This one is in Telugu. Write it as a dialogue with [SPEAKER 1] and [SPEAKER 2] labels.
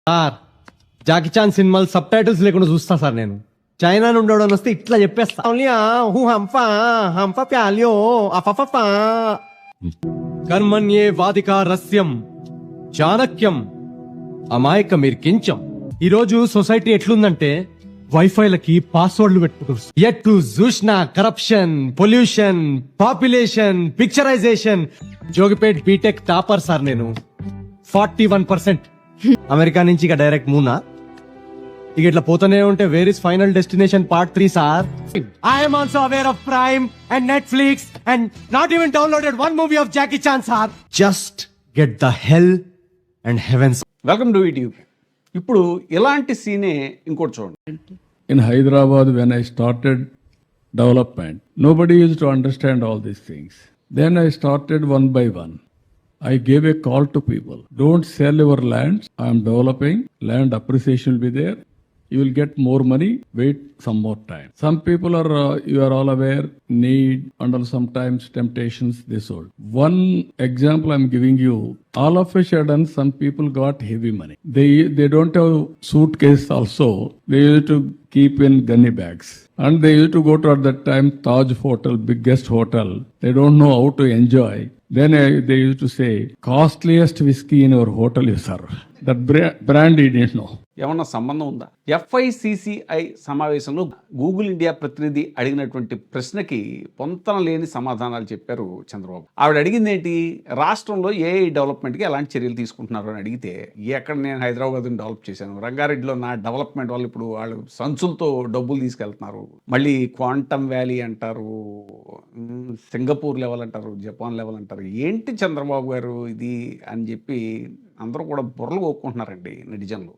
[SPEAKER 1] సార్ జాకీ చాన్ సినిమాలు సబ్ టైటిల్స్ లేకుండా చూస్తా సార్ నేను. చైనా నుండి ఎవడన్నా వస్తే ఇట్లా చెప్పేస్తా. ఓన్లీ హూ హంఫా హంఫా ప్యాలియో అఫఫఫా కర్మణ్యే వాదికా రస్యం చాణక్యం అమాయక మీరు కించం. ఈరోజు సొసైటీ ఎట్లుందంటే వైఫైలకి పాస్వర్డ్లు పెట్టుకుంటారు. ఎటు చూసినా corruption, pollution, population, picturization. Jogipet BTech topper sir నేను. 41%. అమెరికా నుంచి ఇక డైరెక్ట్ మూనా. ఇక ఇట్లా పోతూనే ఉంటే where is final destination part 3 sir. I'm also aware of Prime and Netflix and not even downloaded one movie of Jackie Chan sir. Just get the hell and heavens.
[SPEAKER 2] Welcome to YouTube. ఇప్పుడు ఇలాంటి సీనే ఇంకోటి చూడండి.
[SPEAKER 3] In Hyderabad, when I started development, nobody used to understand all these things. Then I started one by one. I gave a call to people. Don't sell your lands. I am developing. Land appreciation will be there. You will get more money. Wait some more time. Some people are, you are all aware, need and sometimes temptations, this all. One example I'm giving you, all of a sudden some people got heavy money. They don't have suitcase also. They used to keep in gunny bags. And they used to go to at that time Taj Hotel, biggest hotel. They don't know how to enjoy. Then they used to say, costliest whiskey in your hotel you serve. That brand he didn't know.
[SPEAKER 2] ఏమన్నా సంబంధం ఉందా? FICCI సమావేశంలో గూగుల్ ఇండియా ప్రతినిధి అడిగినటువంటి ప్రశ్నకి పొంతన లేని సమాధానాలు చెప్పారు చంద్రబాబు. ఆవిడ అడిగింది ఏంటి? రాష్ట్రంలో ఏఐ డెవలప్మెంట్కి ఎలాంటి చర్యలు తీసుకుంటున్నారు అని అడిగితే, ఎక్కడ నేను హైదరాబాద్ని డెవలప్ చేశాను, రంగారెడ్డిలో నా డెవలప్మెంట్ వాళ్ళు ఇప్పుడు వాళ్ళు సంచులతో డబ్బులు తీసుకెళ్తున్నారు, మళ్ళీ క్వాంటమ్ వ్యాలీ అంటారు, సింగపూర్ లెవెల్ అంటారు, జపాన్ లెవెల్ అంటారు. ఏంటి చంద్రబాబు గారు ఇది అని చెప్పి అందరూ కూడా బుర్రలు కొట్టుకుంటున్నారండి నెటిజన్లు.